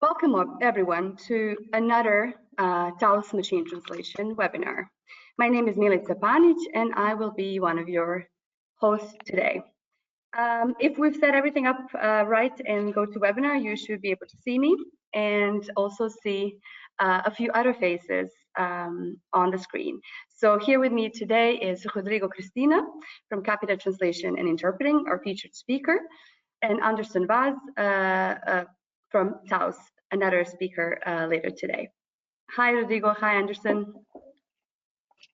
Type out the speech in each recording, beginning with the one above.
Welcome everyone to another Taos Machine Translation webinar. My name is Milica Panic and I will be one of your hosts today. If we've set everything up right and go to webinar, you should be able to see me and also see a few other faces on the screen. So here with me today is Rodrigo Cristina from Capita Translation and Interpreting, our featured speaker, and Anderson Vaz from Taos, another speaker later today. Hi, Rodrigo. Hi, Anderson.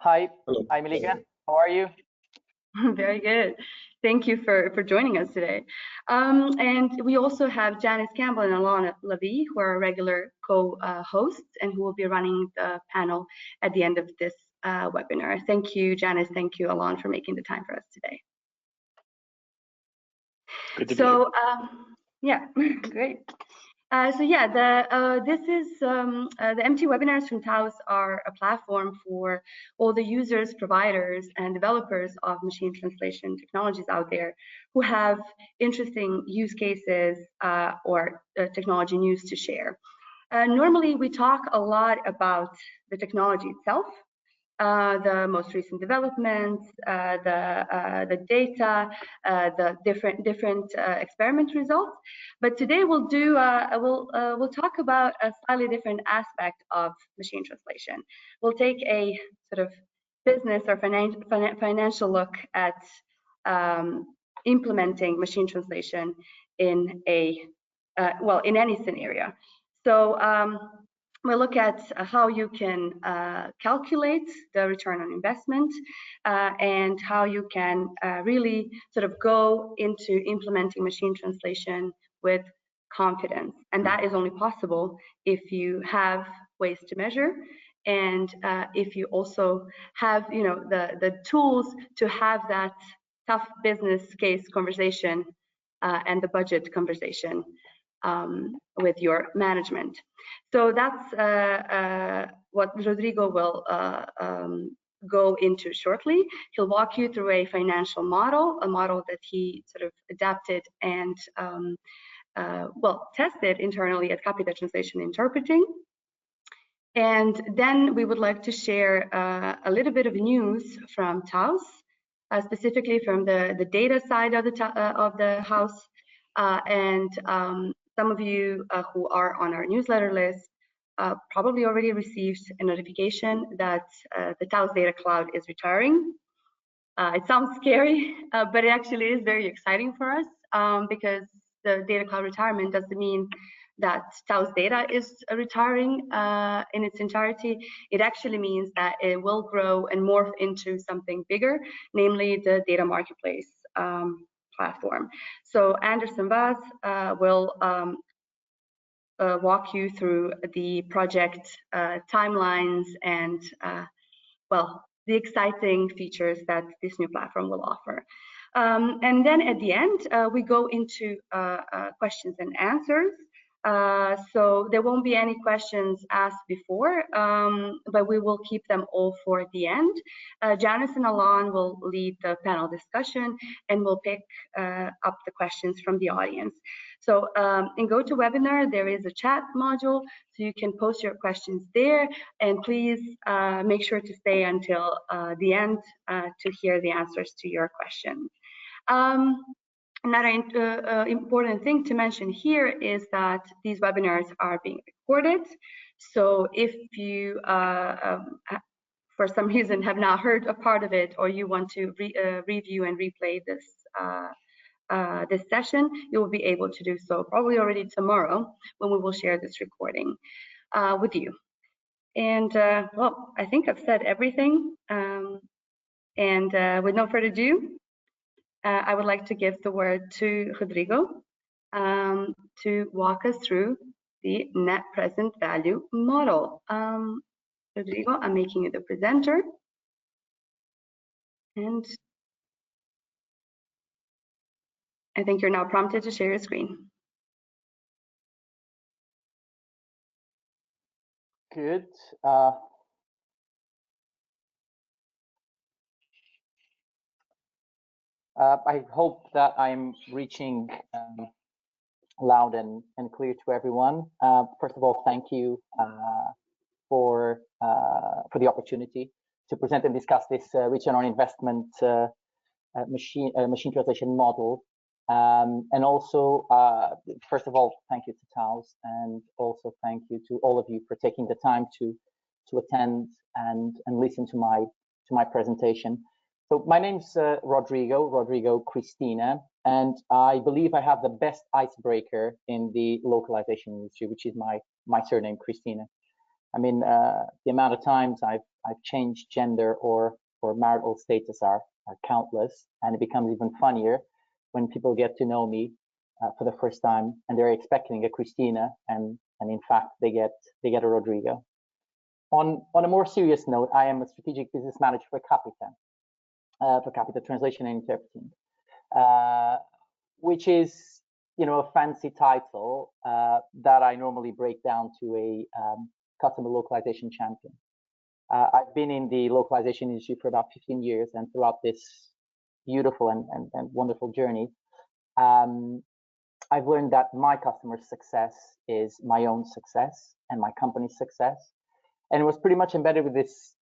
Hi. Hello. Hi, Milica. How are you? Very good. Thank you for joining us today. And we also have Janice Campbell and Alana Levy, who are regular co-hosts and who will be running the panel at the end of this webinar. Thank you, Janice. Thank you, Alana, for making the time for us today. Good to be here. Yeah, great. This is the MT webinars from Taos are a platform for all the users, providers, and developers of machine translation technologies out there who have interesting use cases or technology news to share. Normally, we talk a lot about the technology itself, the most recent developments, the data, the different experiment results. But today we'll do we'll talk about a slightly different aspect of machine translation. We'll take a sort of business or financial look at implementing machine translation in a in any scenario. So we'll look at how you can calculate the return on investment and how you can really sort of go into implementing machine translation with confidence. And that is only possible if you have ways to measure and if you also have, you know, the tools to have that tough business case conversation and the budget conversation with your management. So that's what Rodrigo will go into shortly. He'll walk you through a financial model, a model that he sort of adapted and tested internally at Capita Translation Interpreting. And then we would like to share a little bit of news from Taos, specifically from the data side of the house, and some of you who are on our newsletter list probably already received a notification that the Taos Data Cloud is retiring. It sounds scary, but it actually is very exciting for us because the Data Cloud retirement doesn't mean that Taos Data is retiring in its entirety. It actually means that it will grow and morph into something bigger, namely the data marketplace platform. So Anderson Vaz will walk you through the project timelines and the exciting features that this new platform will offer. And then at the end, we go into questions and answers. So there won't be any questions asked before, but we will keep them all for the end. Janice and Alon will lead the panel discussion and we'll pick up the questions from the audience. So in GoToWebinar, there is a chat module, so you can post your questions there. And please make sure to stay until the end to hear the answers to your questions. Another important thing to mention here is that these webinars are being recorded. So if you, for some reason, have not heard a part of it, or you want to review and replay this this session, you will be able to do so probably already tomorrow when we will share this recording with you. And well, I think I've said everything. And with no further ado, I would like to give the word to Rodrigo to walk us through the net present value model. Rodrigo, I'm making you the presenter. And I think you're now prompted to share your screen. Good. I hope that I'm reaching loud and clear to everyone. First of all, thank you for the opportunity to present and discuss this return on investment machine translation model. And also, first of all, thank you to Taos, and also thank you to all of you for taking the time to attend and listen to my presentation. So my name's Rodrigo Cristina, and I believe I have the best icebreaker in the localization industry, which is my surname, Cristina. I mean, the amount of times I've changed gender or marital status are countless, and it becomes even funnier when people get to know me for the first time and they're expecting a Cristina, and in fact they get a Rodrigo. On a more serious note, I am a strategic business manager for Capita Translation and Interpreting, which is, you know, a fancy title that I normally break down to a customer localization champion. I've been in the localization industry for about 15 years, and throughout this beautiful and wonderful journey, I've learned that my customer's success is my own success and my company's success. And it was pretty much embedded with this,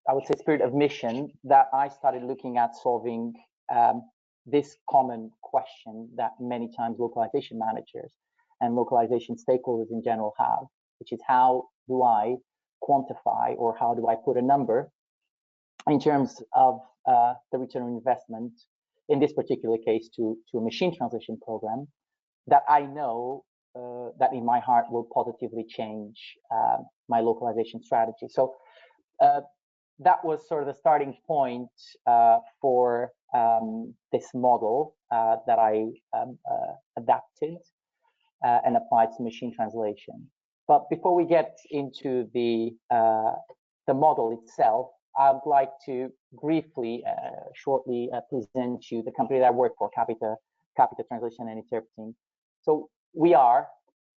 I would say, spirit of mission that I started looking at solving this common question that many times localization managers and localization stakeholders in general have, which is how do I quantify, or how do I put a number in terms of the return on investment, in this particular case to a machine translation program that I know that in my heart will positively change my localization strategy. So that was sort of the starting point for this model that I adapted and applied to machine translation. But before we get into the model itself, I'd like to briefly, shortly present you the company that I work for, Capita Translation and Interpreting. So we are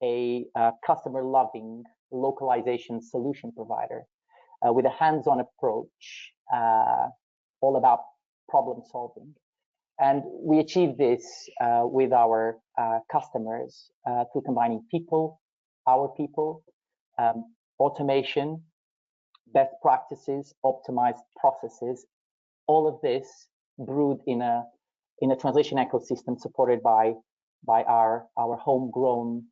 a customer-loving localization solution provider with a hands-on approach, all about problem solving. And we achieve this with our customers through combining our people, automation, best practices, optimized processes, all of this brewed in a translation ecosystem supported by our homegrown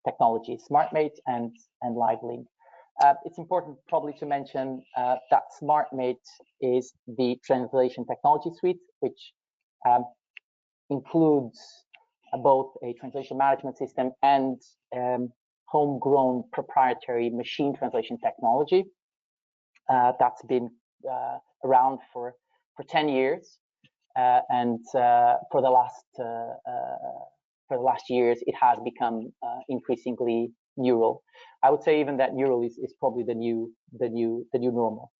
technology, SmartMate and LiveLink. It's important probably to mention that SmartMate is the translation technology suite, which includes both a translation management system and homegrown proprietary machine translation technology that's been around for 10 years, and for the last years it has become increasingly neural. I would say even that neural is probably the new normal.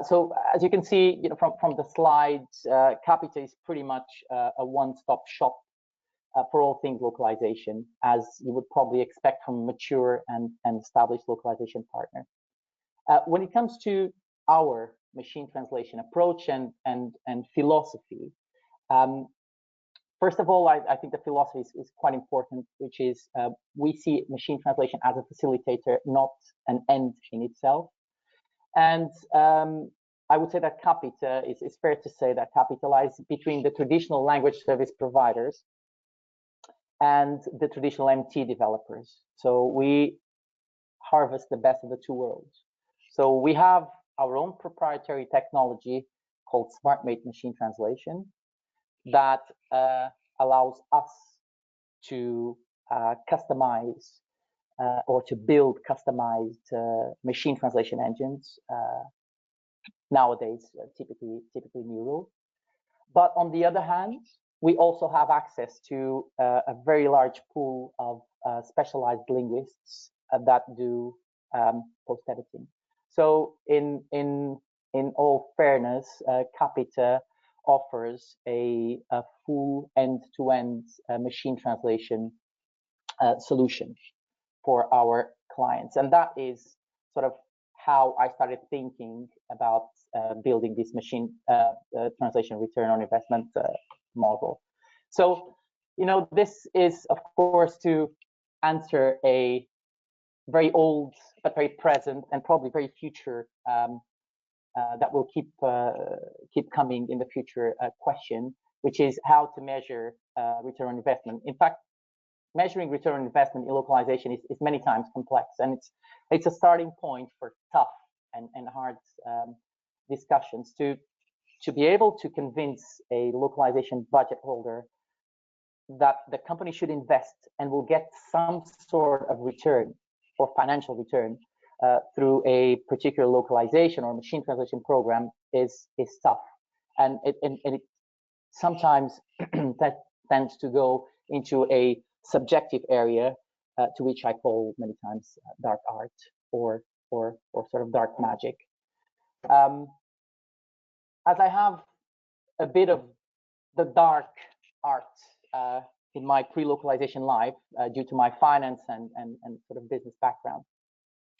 So as you can see, you know, from the slides, Capita is pretty much a one-stop shop for all things localization, as you would probably expect from a mature and established localization partner. When it comes to our machine translation approach and philosophy, first of all, I think the philosophy is quite important, which is we see machine translation as a facilitator, not an end in itself. And I would say that Capita, it's fair to say that Capita lies between the traditional language service providers and the traditional MT developers. So we harvest the best of the two worlds. So we have our own proprietary technology called SmartMate Machine Translation that allows us to customize or to build customized machine translation engines, nowadays typically neural. But on the other hand, we also have access to a very large pool of specialized linguists that do post-editing. So in all fairness, Capita offers a full end-to-end machine translation solution for our clients, and that is sort of how I started thinking about building this machine translation return on investment model. So this is, of course, to answer a very old but very present and probably very future that will keep coming in the future question, which is how to measure return on investment. In fact, measuring return on investment in localization is many times complex, and it's a starting point for tough and hard discussions to be able to convince a localization budget holder that the company should invest and will get some sort of return or financial return through a particular localization or machine translation program is tough, and it sometimes that tends to go into a subjective area to which I call many times dark art or sort of dark magic. As I have a bit of the dark art in my pre-localization life due to my finance and sort of business background,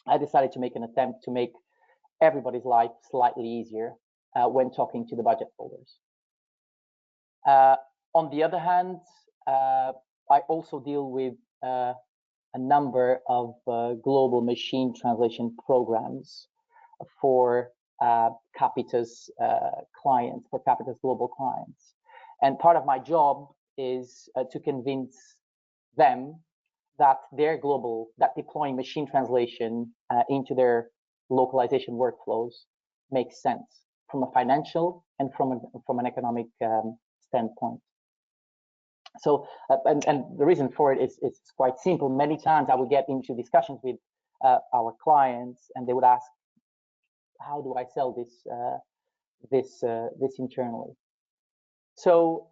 I decided to make an attempt to make everybody's life slightly easier when talking to the budget holders. On the other hand, I also deal with a number of global machine translation programs for Capita's clients, for Capita's global clients. And part of my job is to convince them that that deploying machine translation into their localization workflows makes sense from a financial and from an economic standpoint. So, and the reason for it is quite simple. Many times I would get into discussions with our clients, and they would ask, "How do I sell this internally?" So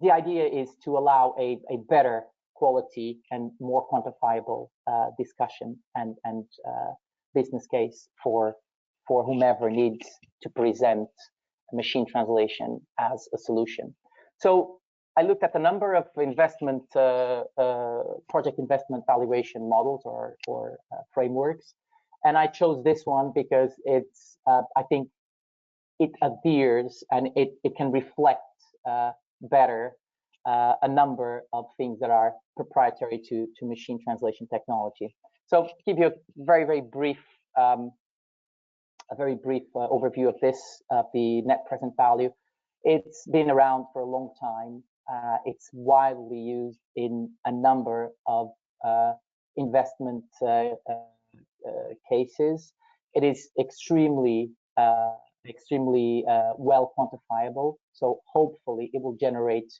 the idea is to allow a better quality and more quantifiable discussion and business case for whomever needs to present machine translation as a solution. So I looked at a number of investment project investment valuation models or frameworks, and I chose this one because it's I think it adheres and it can reflect better a number of things that are proprietary to machine translation technology. So give you a very brief overview of this, the net present value. It's been around for a long time. It's widely used in a number of investment cases. It is extremely well quantifiable. So hopefully it will generate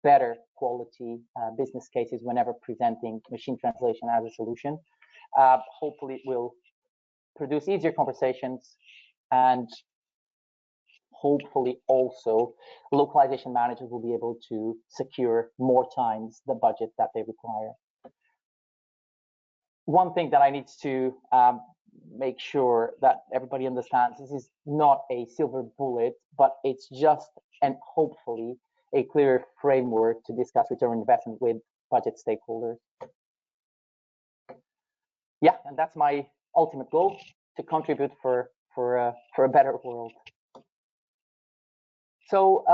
better quality business cases whenever presenting machine translation as a solution. Hopefully it will produce easier conversations, and hopefully also localization managers will be able to secure more times the budget that they require. One thing that I need to make sure that everybody understands, this is not a silver bullet, but it's just, and hopefully, a clear framework to discuss return on investment with budget stakeholders. Yeah, and that's my ultimate goal, to contribute for a better world. So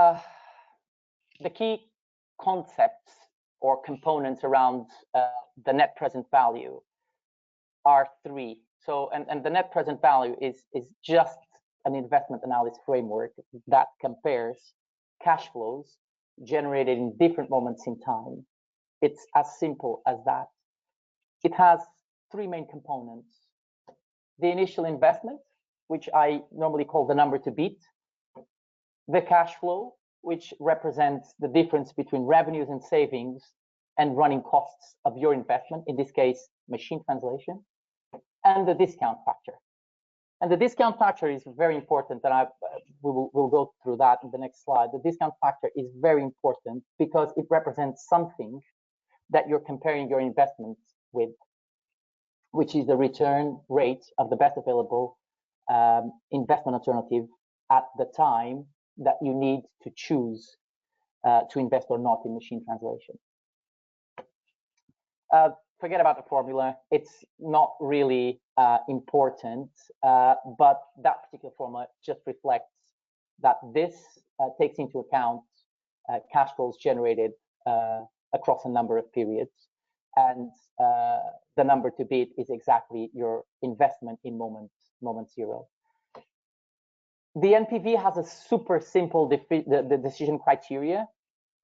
the key concepts or components around the net present value are three. So, and the net present value is just an investment analysis framework that compares cash flows generated in different moments in time. It's as simple as that. It has three main components: the initial investment, which I normally call the number to beat; the cash flow, which represents the difference between revenues and savings and running costs of your investment, in this case, machine translation; and the discount factor. And the discount factor is very important, and we'll go through that in the next slide. The discount factor is very important because it represents something that you're comparing your investments with, which is the return rate of the best available investment alternative at the time that you need to choose to invest or not in machine translation. Forget about the formula. It's not really important, but that particular formula just reflects that this takes into account cash flows generated across a number of periods. And the number to beat is exactly your investment in moment zero. The NPV has a super simple the decision criteria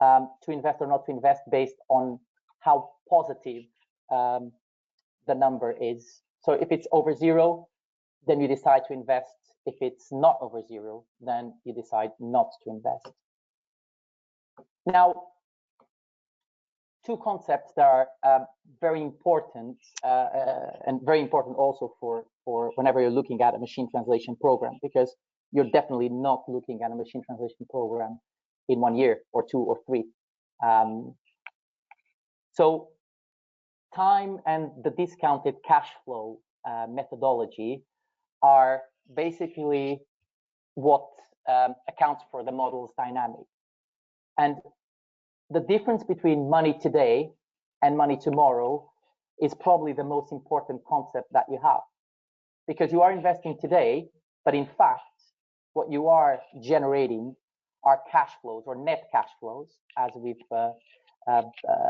to invest or not to invest based on how positive the number is. So if it's over zero, then you decide to invest. If it's not over zero, then you decide not to invest. Now, two concepts that are very important and very important also for whenever you're looking at a machine translation program, because you're definitely not looking at a machine translation program in 1 year or 2 or 3. So time and the discounted cash flow methodology are basically what accounts for the model's dynamic. And the difference between money today and money tomorrow is probably the most important concept that you have, because you are investing today, but in fact, what you are generating are cash flows or net cash flows, as we've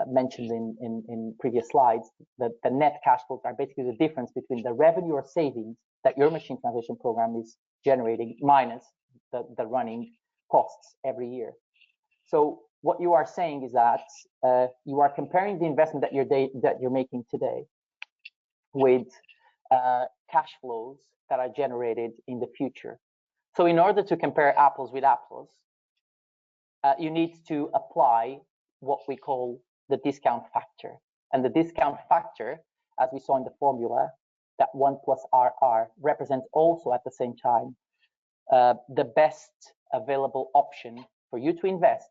mentioned in previous slides. The net cash flows are basically the difference between the revenue or savings that your machine translation program is generating minus the running costs every year. So what you are saying is that you are comparing the investment that you're making today with cash flows that are generated in the future. So in order to compare apples with apples, you need to apply what we call the discount factor. And the discount factor, as we saw in the formula, that 1 plus RR represents also at the same time the best available option for you to invest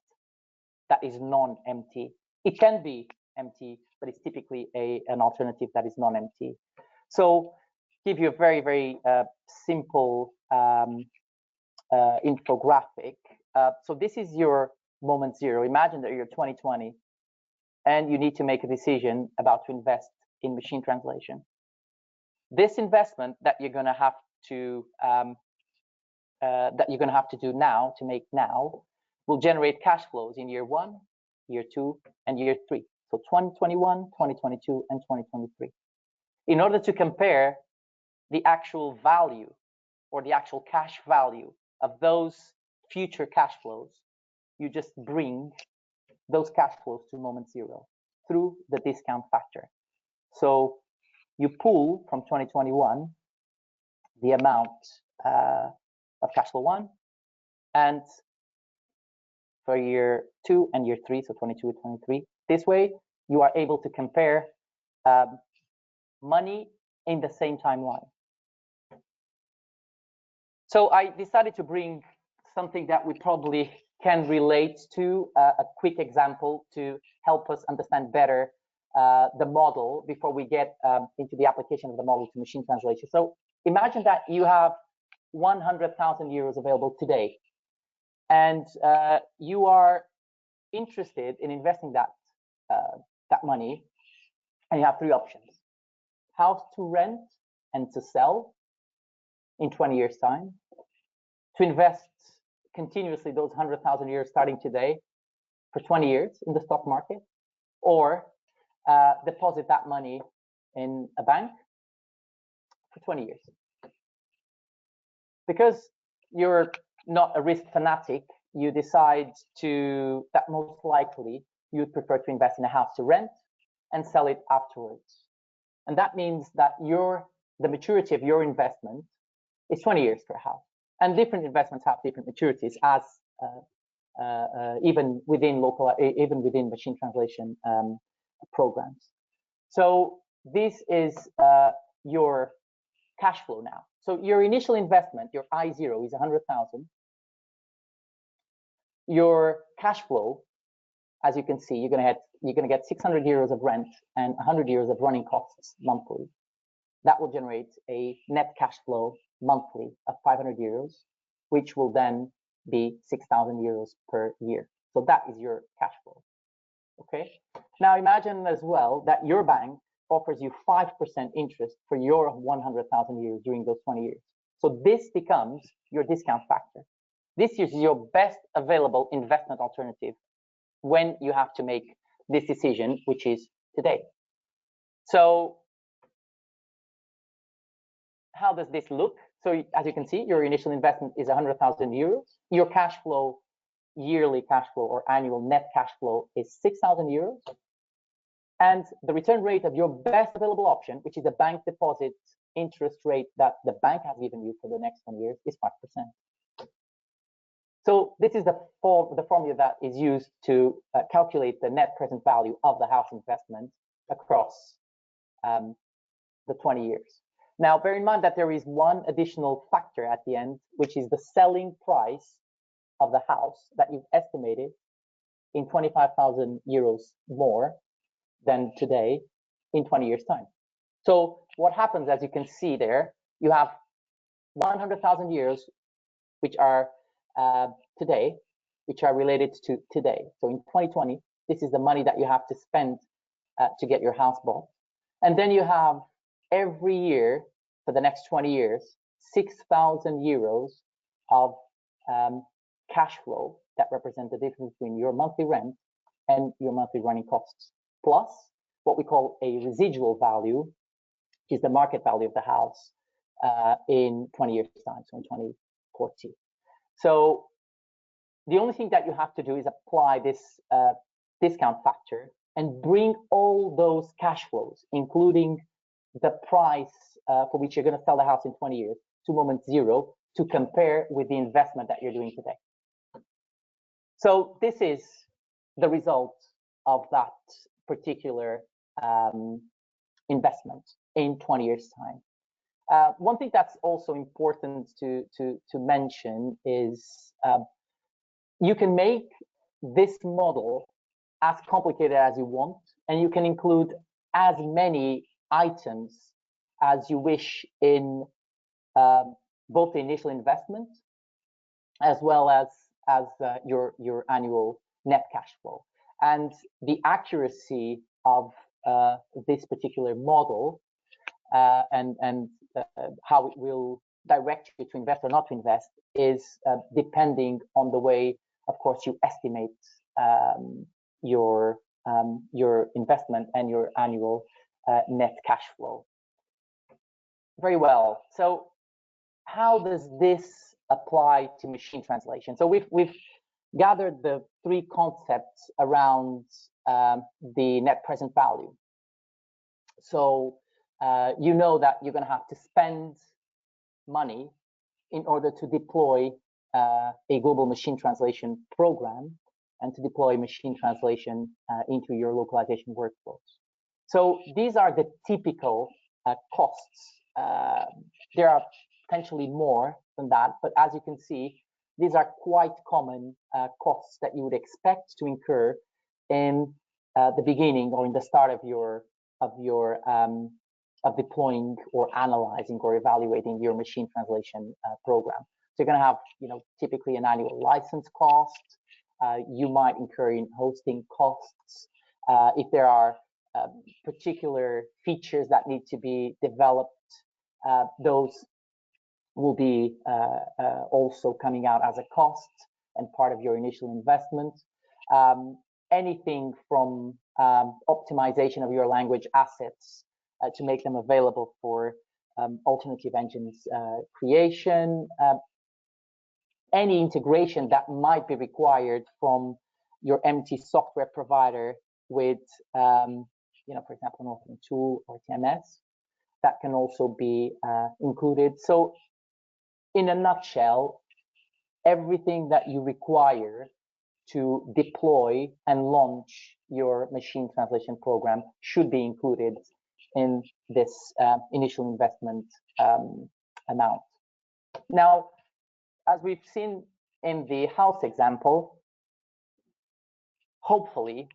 that is non-MT. It can be MT, but it's typically an alternative that is non-MT. So give you a very, very simple infographic. So this is your moment zero. Imagine that you're 2020 and you need to make a decision about to invest in machine translation. This investment that you're going to have to do now, to make now, will generate cash flows in year 1, year 2, and year 3. So 2021, 2022, and 2023. In order to compare the actual value or the actual cash value of those future cash flows, you just bring those cash flows to moment zero through the discount factor. So you pull from 2021 the amount of cash flow 1, and for year 2 and year 3, so 22 and 23. This way, you are able to compare money in the same timeline. So I decided to bring something that we probably can relate to, a quick example to help us understand better the model before we get into the application of the model to machine translation. So imagine that you have 100,000 euros available today, and you are interested in investing that money, and you have 3 options: house to rent and to sell in 20 years time, to invest continuously those 100,000 euros starting today for 20 years in the stock market, or deposit that money in a bank for 20 years. Because you're not a risk fanatic, you decide that most likely you'd prefer to invest in a house to rent and sell it afterwards. And that means that the maturity of your investment is 20 years for a house. And different investments have different maturities, as even within machine translation programs. So this is your cash flow now. So your initial investment, your I0, is 100,000. Your cash flow, as you can see, you're going to get 600 euros of rent and 100 euros of running costs monthly. That will generate a net cash flow monthly of 500 euros, which will then be 6,000 euros per year. So that is your cash flow. Okay. Now imagine as well that your bank offers you 5% interest for your 100,000 euros during those 20 years. So this becomes your discount factor. This is your best available investment alternative when you have to make this decision, which is today. So how does this look? So as you can see, your initial investment is 100,000 euros. Your cash flow, yearly cash flow or annual net cash flow is 6,000 euros. And the return rate of your best available option, which is the bank deposit interest rate that the bank has given you for the next 20 years, is 5%. So this is the formula that is used to calculate the net present value of the house investment across the 20 years. Now, bear in mind that there is one additional factor at the end, which is the selling price of the house that you've estimated in 25,000 euros more than today in 20 years' time. So what happens, as you can see there, you have 100,000 euros, which are today, which are related to today. So in 2020, this is the money that you have to spend to get your house bought. And then you have every year for the next 20 years, 6,000 euros of cash flow that represent the difference between your monthly rent and your monthly running costs, plus what we call a residual value, which is the market value of the house in 20 years' time, so in 2040. So the only thing that you have to do is apply this discount factor and bring all those cash flows, including the price for which you're going to sell the house in 20 years, to moment zero, to compare with the investment that you're doing today. So this is the result of that particular investment in 20 years' time. One thing that's also important to mention is you can make this model as complicated as you want, and you can include as many items as you wish in both the initial investment as well as your annual net cash flow. And the accuracy of this particular model and how it will direct you to invest or not to invest is depending on the way, of course, you estimate your investment and your annual net cash flow. Very well. So how does this apply to machine translation? So we've gathered the three concepts around the net present value. So you know that you're going to have to spend money in order to deploy a global machine translation program and to deploy machine translation into your localization workflows. So these are the typical costs. There are potentially more than that, but as you can see, these are quite common costs that you would expect to incur in the beginning or in the start of deploying or analyzing or evaluating your machine translation program. So you're going to have, typically an annual license cost. You might incur in hosting costs. If there are particular features that need to be developed, those will be also coming out as a cost and part of your initial investment. Anything from optimization of your language assets to make them available for alternative engines creation, any integration that might be required from your MT software provider with, for example, an authoring tool or TMS, that can also be included. So in a nutshell, everything that you require to deploy and launch your machine translation program should be included in this initial investment amount. Now, as we've seen in the house example, hopefully,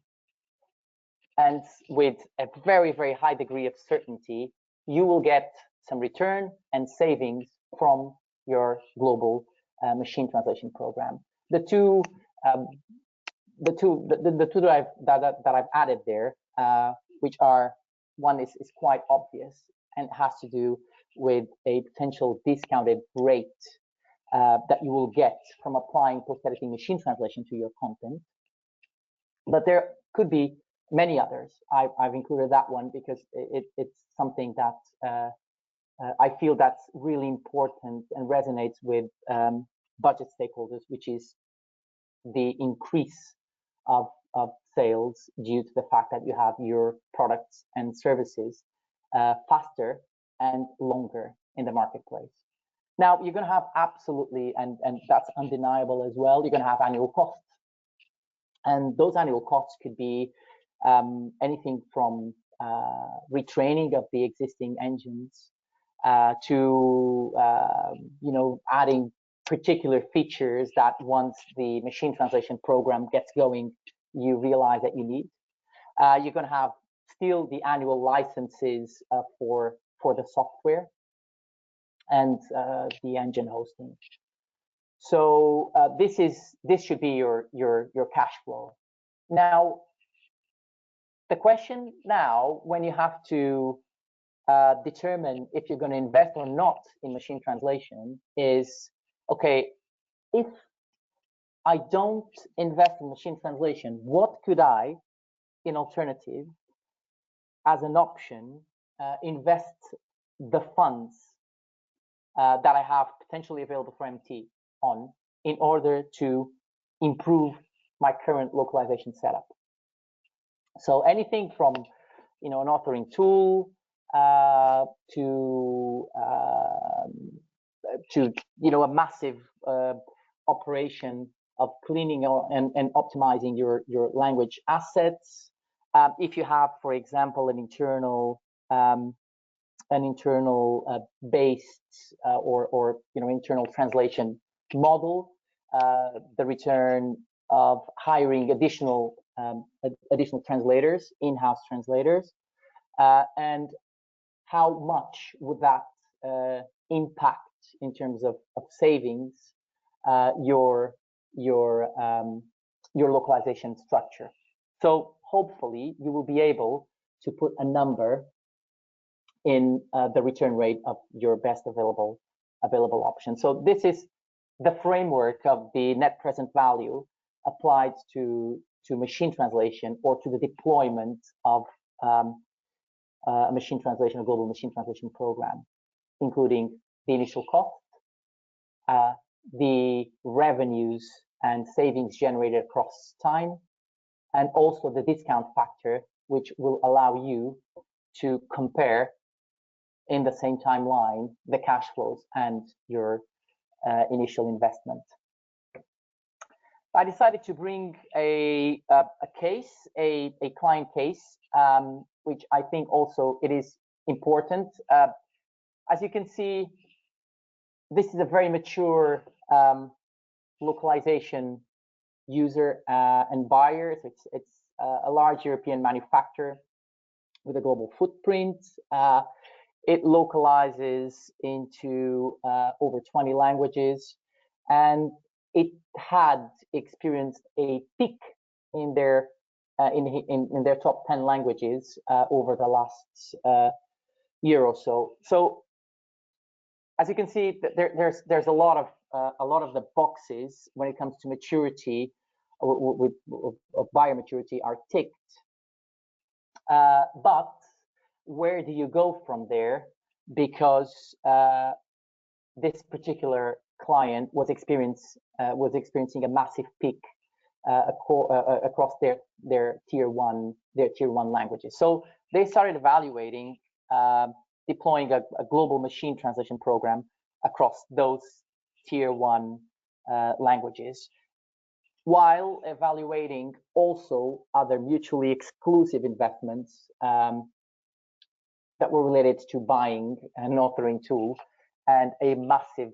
and with a very, very high degree of certainty, you will get some return and savings from your global machine translation program. The two that I've added there, which are, one is quite obvious and has to do with a potential discounted rate that you will get from applying post-editing machine translation to your content. But there could be many others. I've included that one because it's something that I feel that's really important and resonates with budget stakeholders, which is the increase of sales due to the fact that you have your products and services faster and longer in the marketplace. Now, you're going to have absolutely, and that's undeniable as well, you're going to have annual costs. And those annual costs could be anything from retraining of the existing engines to adding particular features that once the machine translation program gets going, you realize that you need. You're going to have still the annual licenses for the software and the engine hosting. So this should be your cash flow. Now, the question now, when you have to determine if you're going to invest or not in machine translation, is okay, if I don't invest in machine translation, what could I, in alternative, as an option, invest the funds that I have potentially available for MT on in order to improve my current localization setup? So anything from an authoring tool to a massive operation of cleaning and optimizing your language assets. If you have, for example, an internal based or internal translation model, the return of hiring additional translators, in-house translators, and how much would that impact in terms of savings your localization structure. So hopefully you will be able to put a number in the return rate of your best available option. So this is the framework of the net present value applied to machine translation or to the deployment of a machine translation, a global machine translation program, including the initial cost, the revenues and savings generated across time, and also the discount factor, which will allow you to compare in the same timeline the cash flows and your initial investment. I decided to bring a case, a client case, which I think also it is important. As you can see, this is a very mature localization user and buyer. So it's a large European manufacturer with a global footprint. It localizes into over 20 languages, and it had experienced a peak in their in their top 10 languages over the last year or so. So as you can see, there's a lot of the boxes when it comes to maturity with buyer maturity are ticked. But where do you go from there? Because this particular client was experiencing a massive peak across their tier one languages. So they started evaluating deploying a global machine translation program across those tier one languages, while evaluating also other mutually exclusive investments that were related to buying an authoring tool and a massive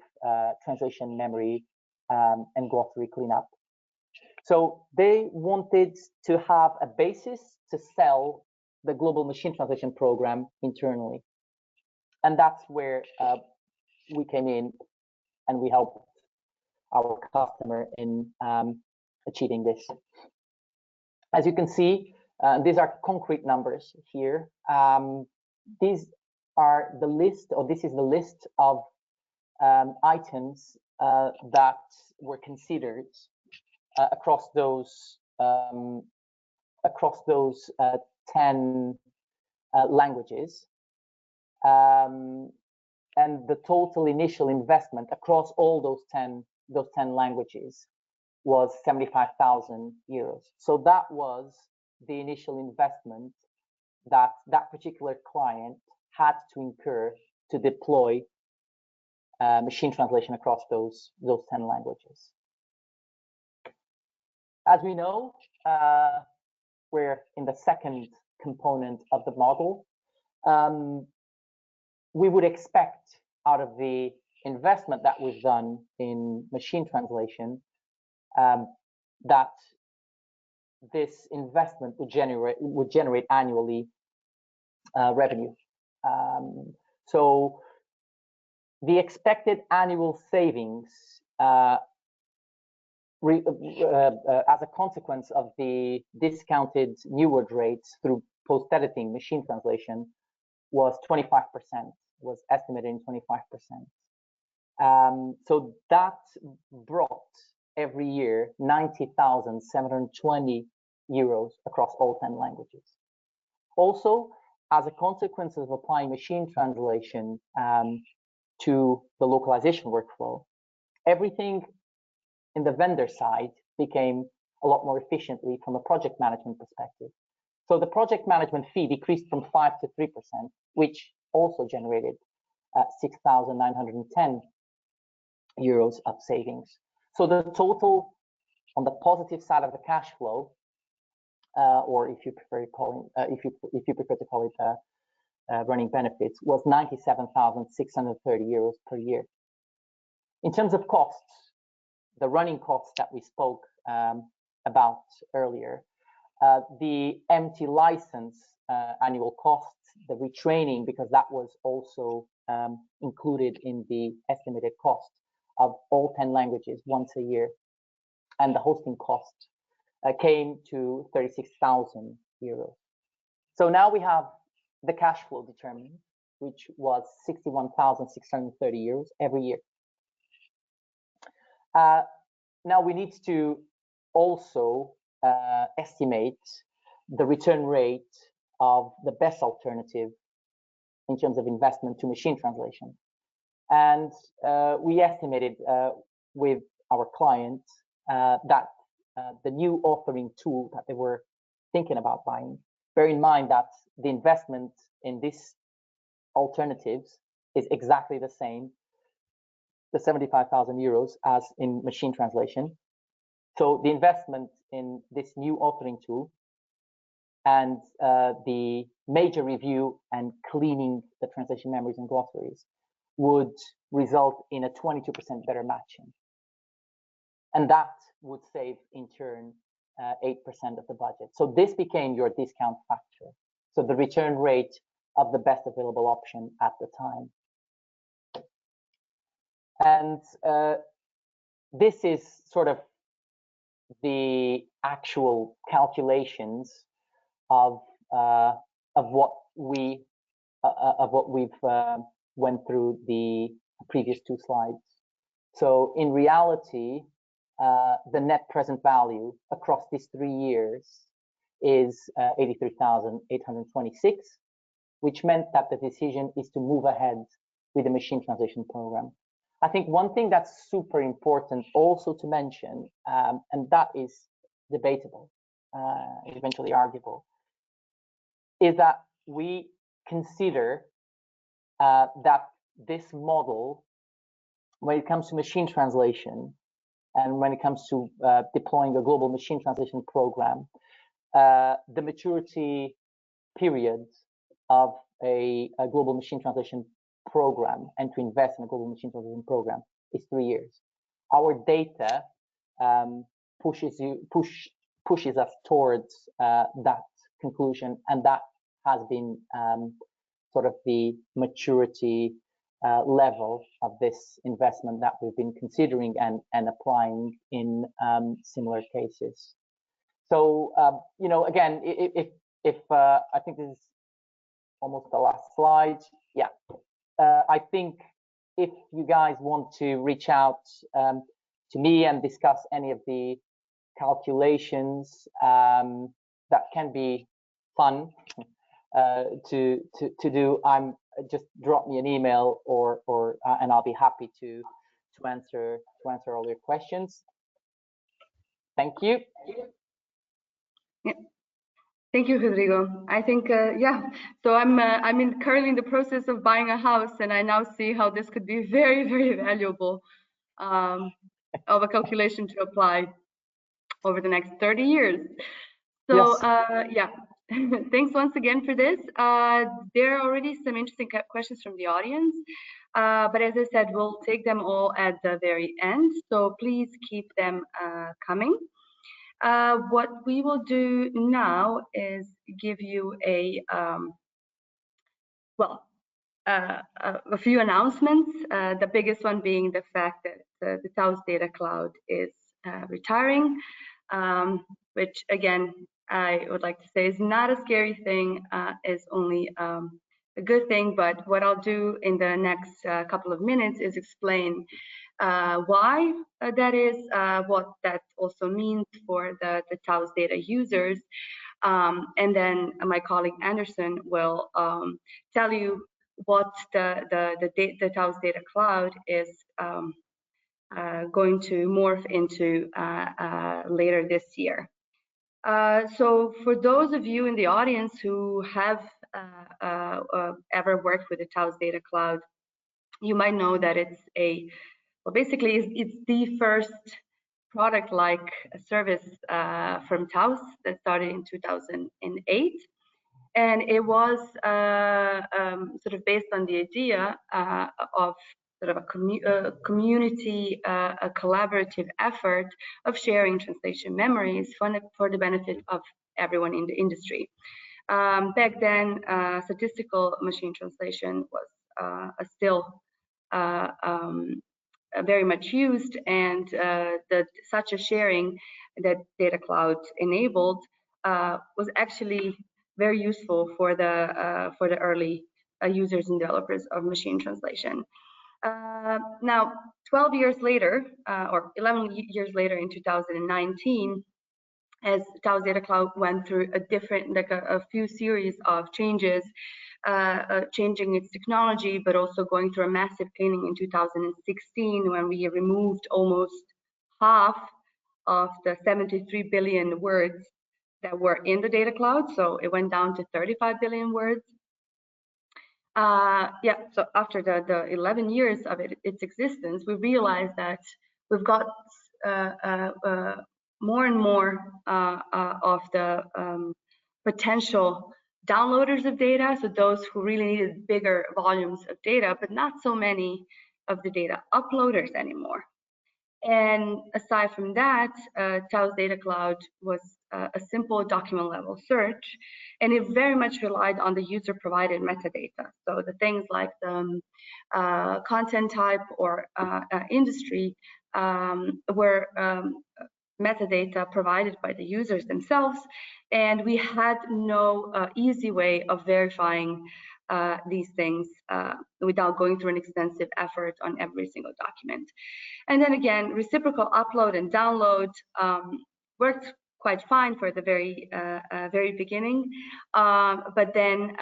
translation memory and glossary cleanup. So they wanted to have a basis to sell the global machine translation program internally. And that's where we came in and we helped our customer in achieving this. As you can see, these are concrete numbers here. These are the list, or this is the list of items that were considered across those across those 10 languages. And the total initial investment across all those 10 languages was 75,000 euros. So that was the initial investment that particular client had to incur to deploy machine translation across those 10 languages. As we know, we're in the second component of the model. We would expect out of the investment that we've done in machine translation that this investment would generate annually revenue. So the expected annual savings as a consequence of the discounted new word rates through post-editing machine translation was 25%, was estimated in 25%. So that brought every year 90,720 euros across all 10 languages. Also, as a consequence of applying machine translation to the localization workflow, everything in the vendor side became a lot more efficiently from a project management perspective. So the project management fee decreased from 5 to 3%, which also generated 6,910 euros of savings. So the total on the positive side of the cash flow, or if you prefer to call it running benefits, was 97,630 euros per year. In terms of costs, the running costs that we spoke about earlier, the MT license annual costs, the retraining, because that was also included in the estimated cost of all 10 languages once a year, and the hosting cost came to 36,000 euros. So now we have the cash flow determined, which was 61,630 euros every year. Now we need to also estimate the return rate of the best alternative in terms of investment to machine translation. And we estimated with our client that the new authoring tool that they were thinking about buying, bear in mind that the investment in these alternatives is exactly the same, the 75,000 euros, as in machine translation. So the investment in this new authoring tool and the major review and cleaning the translation memories and glossaries would result in a 22% better matching. And that would save, in turn, 8% of the budget. So this became your discount factor. So the return rate of the best available option at the time. And this is sort of the actual calculations of what we've went through the previous two slides. So in reality, the net present value across these 3 years is 83,826, which meant that the decision is to move ahead with the machine translation program. I think one thing that's super important also to mention, and that is debatable, eventually arguable, is that we consider that this model, when it comes to machine translation and when it comes to deploying a global machine translation program, the maturity period of a global machine translation program and to invest in a global machine translation program is 3 years. Our data pushes us towards that conclusion, and that has been sort of the maturity level of this investment that we've been considering and applying in similar cases. So you know, again, if I think this is almost the last slide. Yeah, I think if you guys want to reach out to me and discuss any of the calculations, that can be fun to do, just drop me an email or and I'll be happy to answer all your questions. Thank you. Yeah. Thank you, Rodrigo. I think, yeah, so I'm currently in the process of buying a house, and I now see how this could be very, very valuable of a calculation to apply over the next 30 years. So, yes. yeah, thanks once again for this. There are already some interesting questions from the audience, but as I said, we'll take them all at the very end, so please keep them coming. What we will do now is give you a few announcements. The biggest one being the fact that the Taos Data Cloud is retiring, which again I would like to say is not a scary thing, is only a good thing. But what I'll do in the next couple of minutes is explain why that is, what that also means for the Taos data users, and then my colleague Anderson will tell you what the Taos Data Cloud is going to morph into later this year. So for those of you in the audience who have ever worked with the Taos Data Cloud, you might know that it's basically it's the first product-like service from Taos that started in 2008. And it was sort of based on the idea of sort of a community, a collaborative effort of sharing translation memories for the benefit of everyone in the industry. Back then, statistical machine translation was still very much used, and such a sharing that Data Cloud enabled was actually very useful for the early users and developers of machine translation. Now, 12 years later, or 11 years later, in 2019, as Taos Data Cloud went through a few series of changes, changing its technology, but also going through a massive cleaning in 2016, when we removed almost half of the 73 billion words that were in the data cloud. So it went down to 35 billion words. Yeah, so after the 11 years of its existence, we realized that we've got more and more of the potential downloaders of data, so those who really needed bigger volumes of data, but not so many of the data uploaders anymore. And aside from that, Taos Data Cloud was a simple document level search, and it very much relied on the user provided metadata. So the things like the content type or industry were metadata provided by the users themselves, and we had no easy way of verifying these things without going through an extensive effort on every single document. And then again, reciprocal upload and download worked quite fine for the very beginning, but then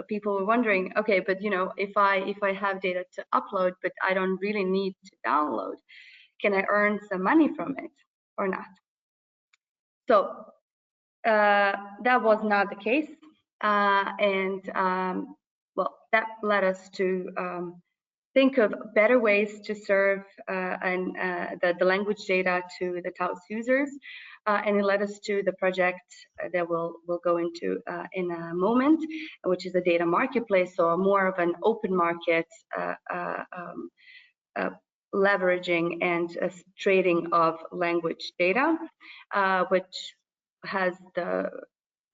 people were wondering, okay, but if I have data to upload, but I don't really need to download, can I earn some money from it or not? So that was not the case, and well, that led us to think of better ways to serve the language data to the Taos users, and it led us to the project that we'll go into in a moment, which is a data marketplace, so more of an open market leveraging and trading of language data, which has the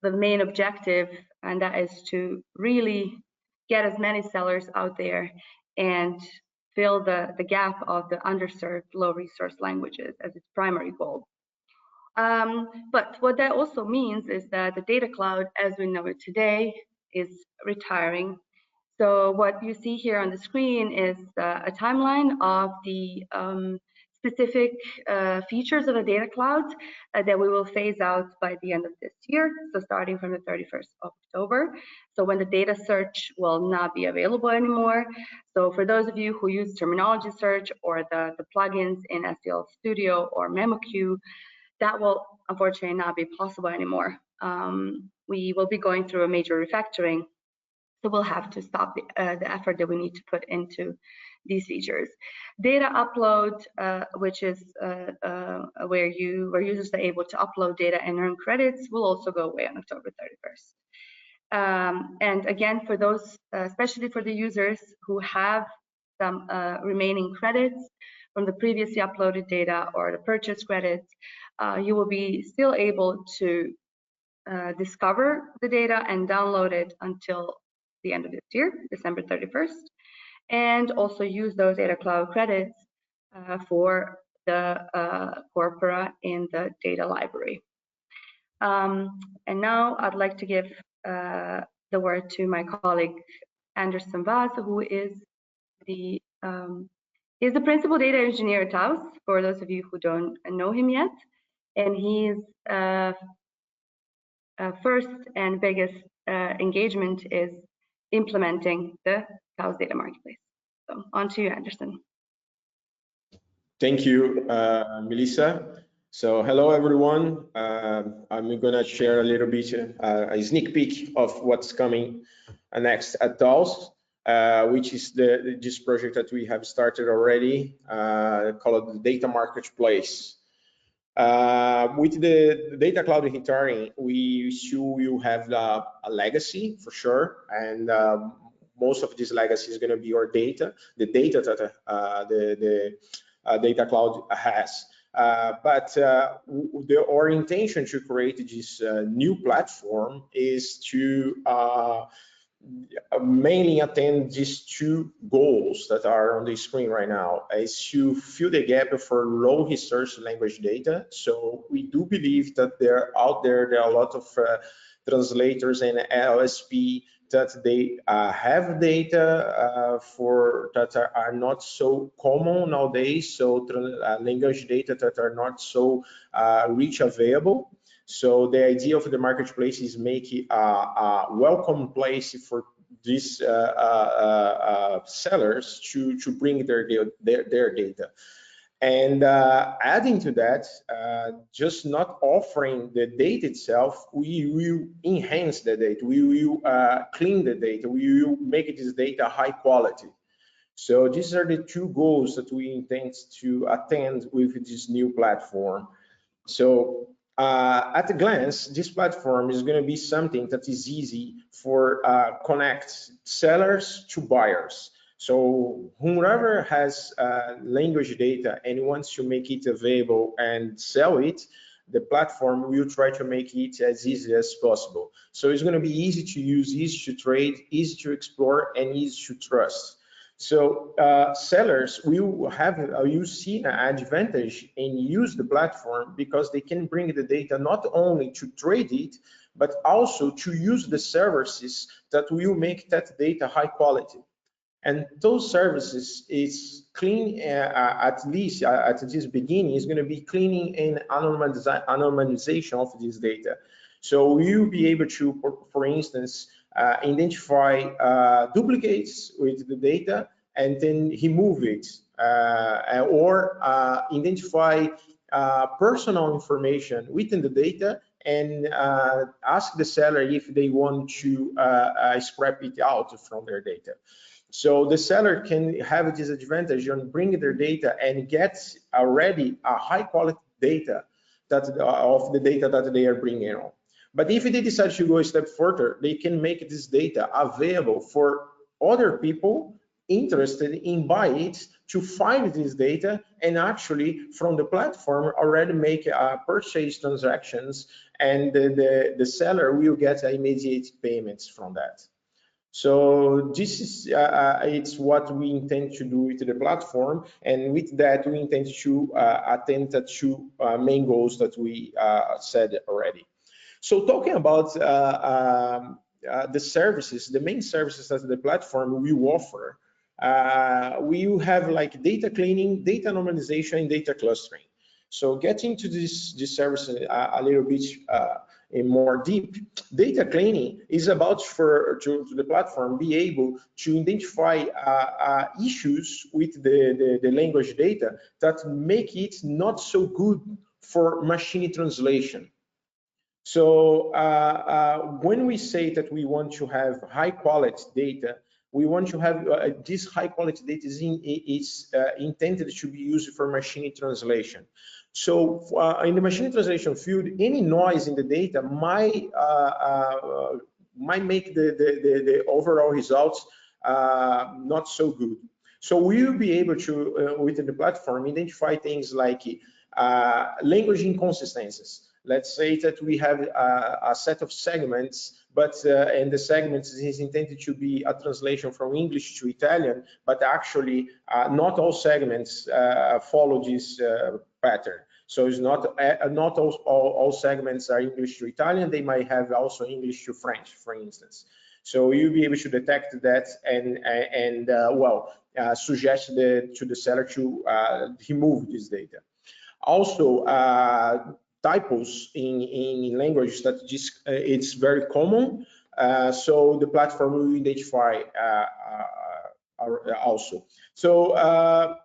main objective, and that is to really get as many sellers out there and fill the gap of the underserved low resource languages as its primary goal. But what that also means is that the data cloud as we know it today is retiring. So what you see here on the screen is a timeline of the specific features of the data cloud that we will phase out by the end of this year, so starting from the 31st of October. So when the data search will not be available anymore. So for those of you who use terminology search or the plugins in SDL Studio or MemoQ, that will unfortunately not be possible anymore. We will be going through a major refactoring, so we'll have to stop the effort that we need to put into these features. Data upload, which is where users are able to upload data and earn credits, will also go away on October 31st. And again, for those, especially for the users who have some remaining credits from the previously uploaded data or the purchase credits, you will be still able to discover the data and download it until the end of this year, December 31st, and also use those data cloud credits for the corpora in the data library. And now I'd like to give the word to my colleague Anderson Vaz, who is the principal data engineer at Taos, for those of you who don't know him yet. And he's first and biggest engagement is implementing the Taos Data Marketplace. So on to you, Anderson. Thank you, Melissa. So hello, everyone. I'm going to share a little bit, a sneak peek of what's coming next at Taos, which is this project that we have started already, called the Data Marketplace. With the data cloud hiring, we still will have a legacy for sure, and most of this legacy is going to be our data, the data that the data cloud has. But our intention to create this new platform is to mainly attend these two goals that are on the screen right now, is to fill the gap for low resource language data. So we do believe that there are a lot of translators and LSP that they have data that are not so common nowadays, so language data that are not so rich available. So the idea of the marketplace is make it a welcome place for these sellers to bring their data. And adding to that, just not offering the data itself, we will enhance the data, we will clean the data, we will make this data high quality. So these are the two goals that we intend to attend with this new platform. So at a glance, this platform is going to be something that is easy for connect sellers to buyers. So whoever has language data and wants to make it available and sell it, the platform will try to make it as easy as possible. So it's going to be easy to use, easy to trade, easy to explore, and easy to trust. So sellers will see an advantage and use the platform because they can bring the data not only to trade it, but also to use the services that will make that data high quality. And those services is clean, at least at this beginning, is going to be cleaning and anonymization of this data. So you'll be able to, for instance, identify duplicates with the data and then remove it, or identify personal information within the data and ask the seller if they want to scrap it out from their data. So the seller can have this advantage on bringing their data and get already a high quality data of the data that they are bringing on. But if they decide to go a step further, they can make this data available for other people interested in buying it to find this data and actually from the platform already make purchase transactions, and the seller will get immediate payments from that. So this is it's what we intend to do with the platform, and with that we intend to attend to two main goals that we said already. So talking about the services, the main services that the platform will offer, we will have like data cleaning, data normalization, and data clustering. So getting to this service a little bit in more deep, data cleaning is about to the platform be able to identify issues with the language data that make it not so good for machine translation. So when we say that we want to have high quality data, we want to have this high quality data is intended to be used for machine translation. So in the machine translation field, any noise in the data might make the overall results not so good. So we will be able to, within the platform, identify things like language inconsistencies. Let's say that we have a set of segments, but and the segments is intended to be a translation from English to Italian, but actually not all segments follow this pattern. So it's not all segments are English to Italian. They might have also English to French, for instance. So you'll be able to detect that and suggest to the seller to remove this data. Also, typos in language that it's very common. So the platform will identify also. So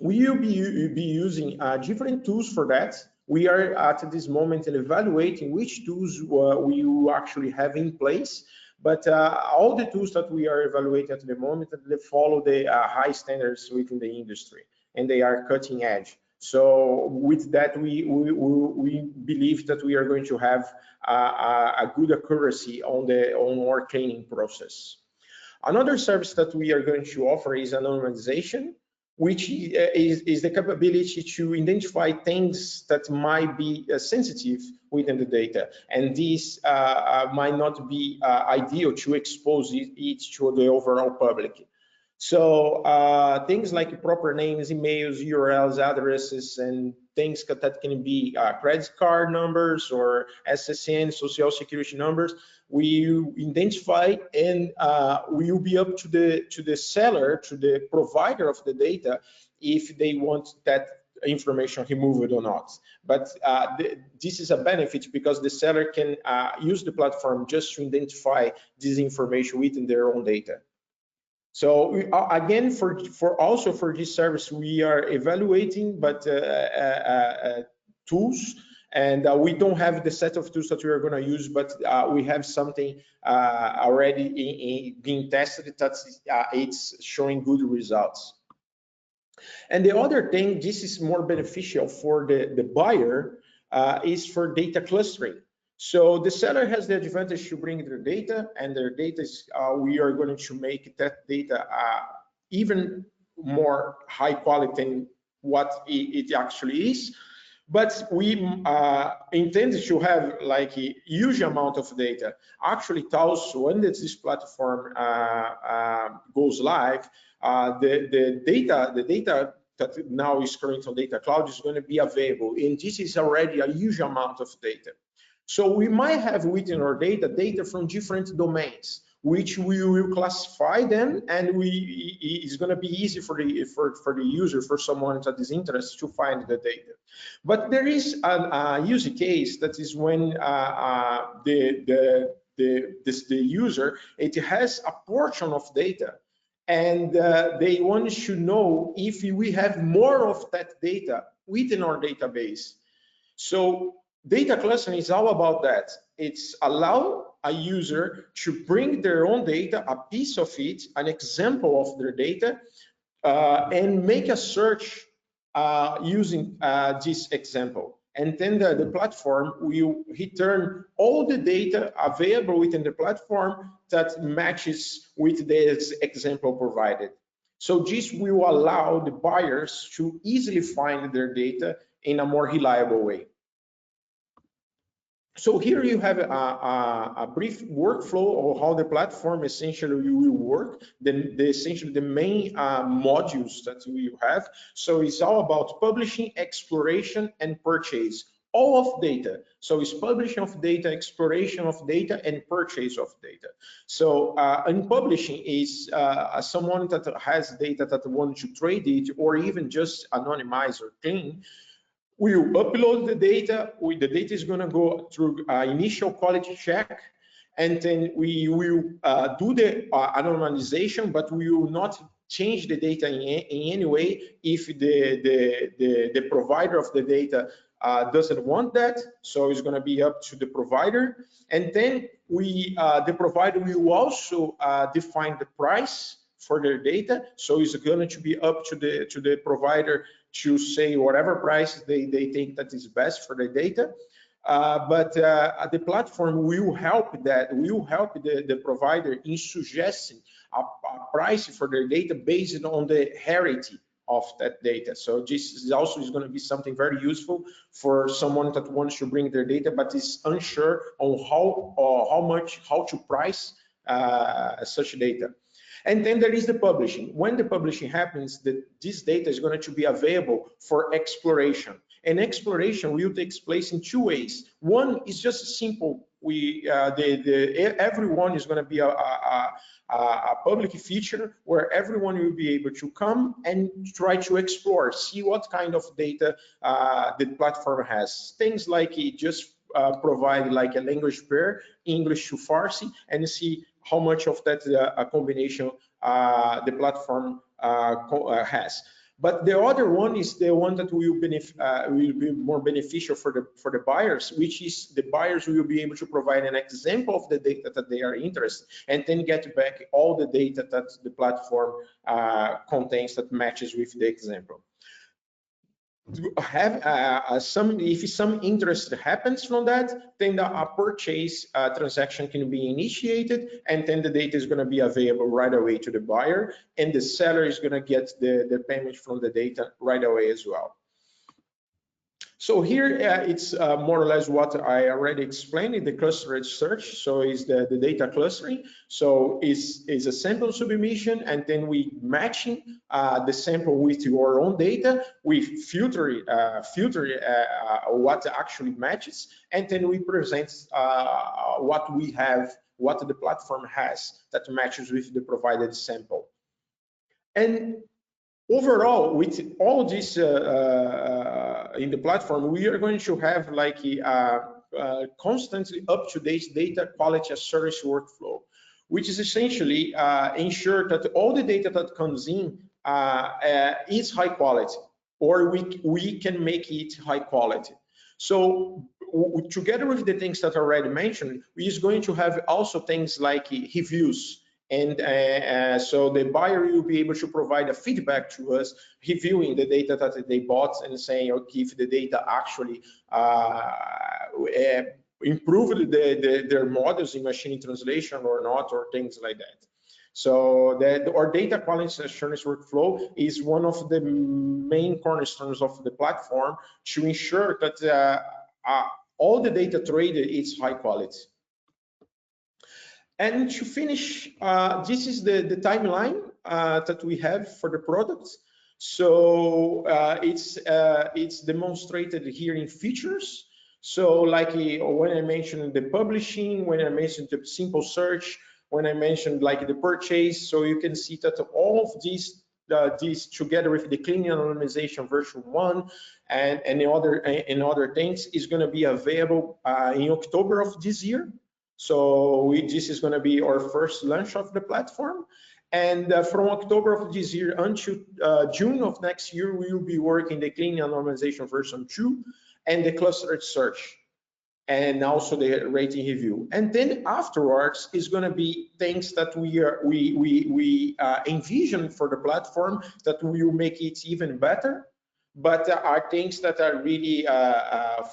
we will be using different tools for that. We are at this moment evaluating which tools we will actually have in place. But all the tools that we are evaluating at the moment, they follow the high standards within the industry, and they are cutting edge. So with that, we believe that we are going to have a good accuracy on our cleaning process. Another service that we are going to offer is anonymization, which is the capability to identify things that might be sensitive within the data, and this might not be ideal to expose it to the overall public. So things like proper names, emails, URLs, addresses, and things that can be credit card numbers or SSN, social security numbers, we identify, and we will be up to the seller, to the provider of the data, if they want that information removed or not. But this is a benefit because the seller can use the platform just to identify this information within their own data. So again, for this service, we are evaluating, but tools, and we don't have the set of tools that we are going to use, but we have something already being tested that it's showing good results. And the other thing, this is more beneficial for the buyer, is for data clustering. So the seller has the advantage to bring their data, and their data is, we are going to make that data even more high quality than what it actually is. But we intend to have like a huge amount of data. Actually, when this platform goes live, the data that now is current on Data Cloud is going to be available, and this is already a huge amount of data. So we might have within our data from different domains, which we will classify them, and it's going to be easy for the user, for someone that is interested, to find the data. But there is a use case that is when the user, it has a portion of data, and they want to know if we have more of that data within our database. So data clustering is all about that. It's allow a user to bring their own data, a piece of it, an example of their data, and make a search using this example. And then the platform will return all the data available within the platform that matches with this example provided. So this will allow the buyers to easily find their data in a more reliable way. So here you have a brief workflow of how the platform essentially will work, essentially the main modules that we have. So it's all about publishing, exploration, and purchase. all of data. So it's publishing of data, exploration of data, and purchase of data. So unpublishing is someone that has data that wants to trade it, or even just anonymize or clean. We will upload the data. The data is going to go through initial quality check, and then we will do the anonymization, but we will not change the data in any way if the provider of the data doesn't want that. So it's going to be up to the provider, and then the provider will also define the price for their data. So it's going to be up to the provider to say whatever price they think that is best for the data. But the platform will help the provider in suggesting a price for their data based on the rarity of that data. So this is also going to be something very useful for someone that wants to bring their data but is unsure on how to price such data. And then there is the publishing. When the publishing happens, this data is going to be available for exploration. And exploration will take place in two ways. One is just simple. Everyone is going to be a public feature where everyone will be able to come and try to explore, see what kind of data the platform has. Things like it just provide like a language pair, English to Farsi, and see how much of that combination the platform has. But the other one is the one that will be more beneficial for the buyers, which is the buyers will be able to provide an example of the data that they are interested, and then get back all the data that the platform contains that matches with the example. Have if some interest happens from that, then a purchase transaction can be initiated, and then the data is going to be available right away to the buyer, and the seller is going to get the payment from the data right away as well. So here it's more or less what I already explained in the clustered search. So is the data clustering. So is a sample submission, and then we matching the sample with your own data. We filter what actually matches, and then we present what we have, what the platform has that matches with the provided sample. And overall, with all this in the platform, we are going to have like a constantly up-to-date data quality assurance workflow, which is essentially ensure that all the data that comes in is high quality, or we can make it high quality. So together with the things that I already mentioned, we is going to have also things like reviews. And so the buyer will be able to provide a feedback to us, reviewing the data that they bought and saying, okay, if the data actually improved their models in machine translation or not, or things like that. So our data quality assurance workflow is one of the main cornerstones of the platform to ensure that all the data traded is high quality. And to finish, this is the timeline that we have for the products. So it's demonstrated here in features. So like when I mentioned the publishing, when I mentioned the simple search, when I mentioned like the purchase, so you can see that all of these together with the clean anonymization version 1 and other things is going to be available in October of this year. So this is going to be our first launch of the platform. And from October of this year until June of next year, we will be working the clean anonymization version 2 and the clustered search, and also the rating review. And then afterwards is going to be things that we envision for the platform that will make it even better, but are things that are really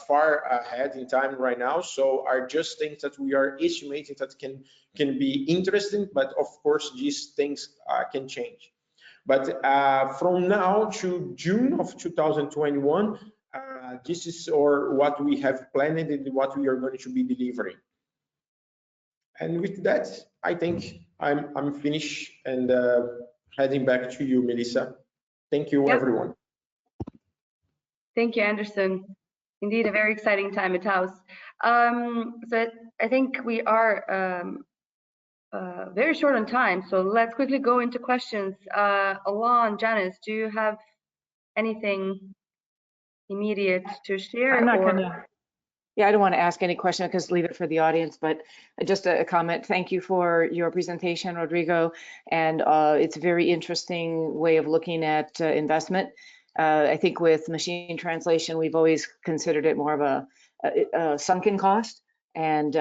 far ahead in time right now. So are just things that we are estimating that can be interesting, but of course these things can change. But from now to June of 2021, this is what we have planned and what we are going to be delivering. And with that, I think I'm finished and heading back to you, Melissa. Thank you, everyone. Thank you, Anderson. Indeed, a very exciting time at House. So I think we are very short on time, so let's quickly go into questions. Alon, Janice, do you have anything immediate to share? I'm not gonna. Yeah, I don't want to ask any question because leave it for the audience, but just a comment. Thank you for your presentation, Rodrigo. And it's a very interesting way of looking at investment. I think with machine translation, we've always considered it more of a sunken cost, and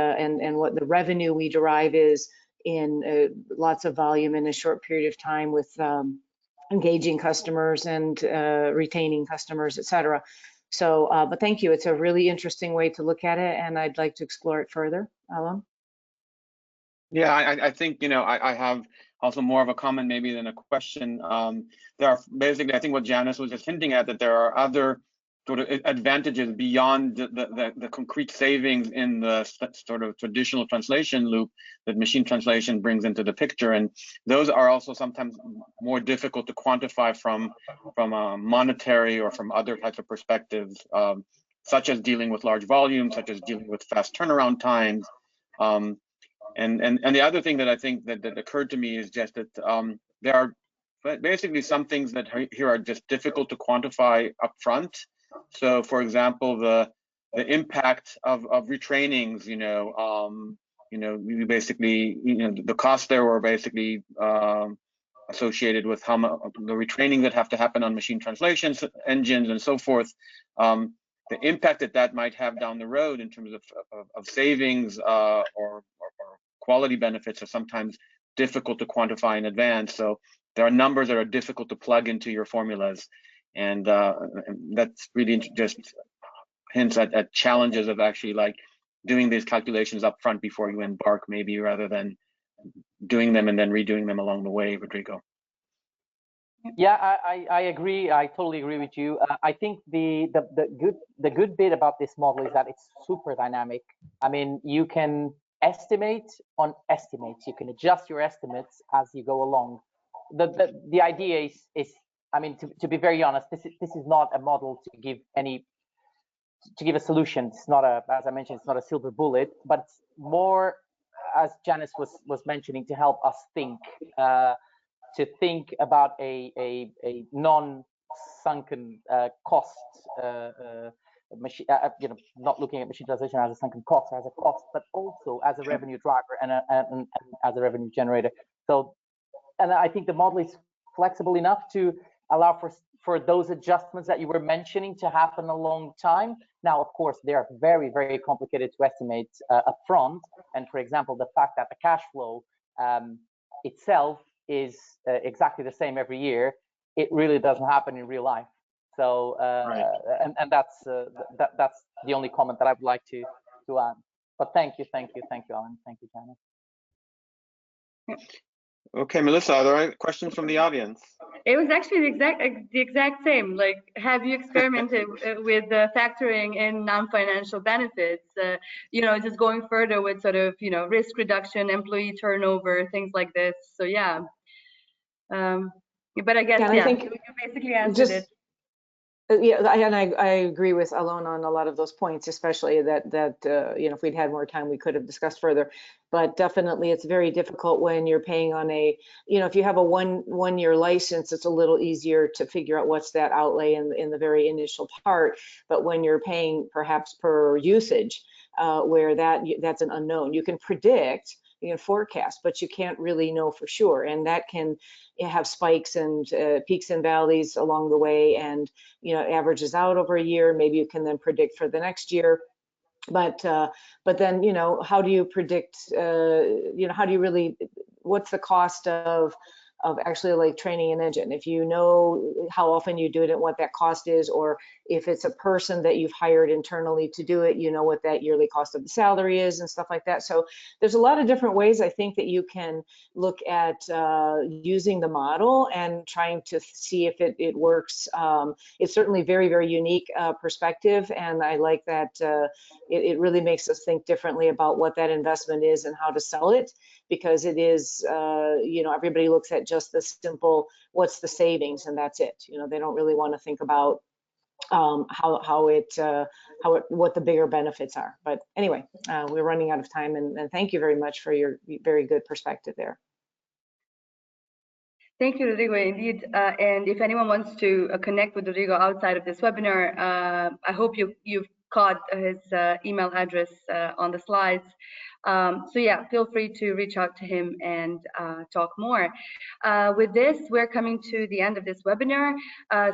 what the revenue we derive is in lots of volume in a short period of time with engaging customers and retaining customers, et cetera. So, but thank you. It's a really interesting way to look at it, and I'd like to explore it further. Alan? Yeah, I think, I have also more of a comment maybe than a question. There are basically, I think what Janice was just hinting at, that there are other sort of advantages beyond the concrete savings in the sort of traditional translation loop that machine translation brings into the picture. And those are also sometimes more difficult to quantify from a monetary or from other types of perspectives, such as dealing with large volumes, such as dealing with fast turnaround times. And the other thing that I think that occurred to me is just that there are basically some things that here are just difficult to quantify upfront. So, for example, the impact of retrainings, basically, the costs there were basically associated with how much the retraining that have to happen on machine translation engines and so forth. The impact that might have down the road in terms of savings or quality benefits are sometimes difficult to quantify in advance. So there are numbers that are difficult to plug into your formulas. And that's really just hints at challenges of actually like doing these calculations up front before you embark, maybe, rather than doing them and then redoing them along the way, Rodrigo. Yeah, I agree. I totally agree with you. I think the good bit about this model is that it's super dynamic. I mean, you can estimate on estimates. You can adjust your estimates as you go along. The idea is I mean, to be very honest, this is not a model to give a solution. It's not as I mentioned, it's not a silver bullet, but it's more, as Janice was mentioning, to help us think about a non-sunken cost, machine, not looking at machine translation as a sunken cost, as a cost, but also as a revenue driver and as a revenue generator. So, and I think the model is flexible enough to allow for those adjustments that you were mentioning to happen a long time. Now, of course, they are very, very complicated to estimate upfront. And for example, the fact that the cash flow itself is exactly the same every year, it really doesn't happen in real life. So, right. and that's the only comment that I would like to add. But thank you, Alan. Thank you, Janice. Okay, Melissa, are there any questions from the audience? It was actually the exact same. Like, have you experimented with factoring in non-financial benefits? Just going further with sort of risk reduction, employee turnover, things like this. So yeah. But I guess I think you basically answered it. Yeah, and I agree with Alon on a lot of those points, especially that if we'd had more time, we could have discussed further. But definitely, it's very difficult when you're paying on if you have a one-year license, it's a little easier to figure out what's that outlay in the very initial part. But when you're paying perhaps per usage, where that's an unknown, you can predict, you can forecast, but you can't really know for sure, and that can have spikes and peaks and valleys along the way, and averages out over a year. Maybe you can then predict for the next year, but then how do you predict? How do you really? What's the cost of actually like training an engine? If you know how often you do it and what that cost is, or if it's a person that you've hired internally to do it, what that yearly cost of the salary is and stuff like that. So there's a lot of different ways I think that you can look at using the model and trying to see if it works. It's certainly very, very unique perspective, and I like that it really makes us think differently about what that investment is and how to sell it, because it is, everybody looks at just the simple, what's the savings, and that's it. They don't really want to think about what the bigger benefits are. But anyway, we're running out of time, and thank you very much for your very good perspective there. Thank you, Rodrigo, indeed. And if anyone wants to connect with Rodrigo outside of this webinar, I hope you've caught his email address on the slides. So yeah, feel free to reach out to him and talk more. With this, we're coming to the end of this webinar.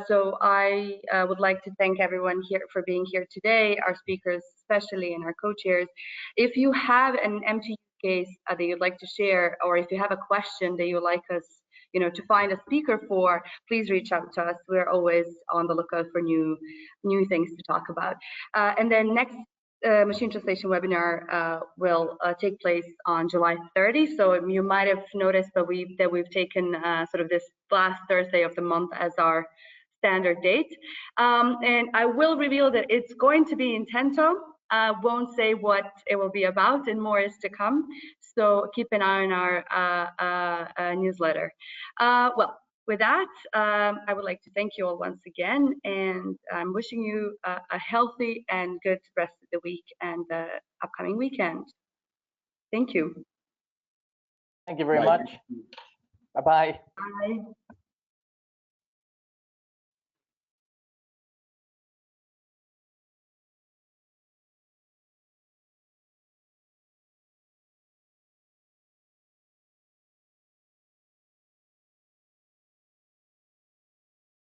So I would like to thank everyone here for being here today, our speakers especially, and our co-chairs. If you have an empty case that you'd like to share, or if you have a question that you would like us to find a speaker for, please reach out to us. We're always on the lookout for new things to talk about. And then next machine translation webinar will take place on July 30. So you might have noticed that we've taken sort of this last Thursday of the month as our standard date. And I will reveal that it's going to be in Tento. Won't say what it will be about, and more is to come. So keep an eye on our newsletter. Well, with that, I would like to thank you all once again, and I'm wishing you a healthy and good rest of the week and the upcoming weekend. Thank you. Thank you very much. Bye-bye. Bye.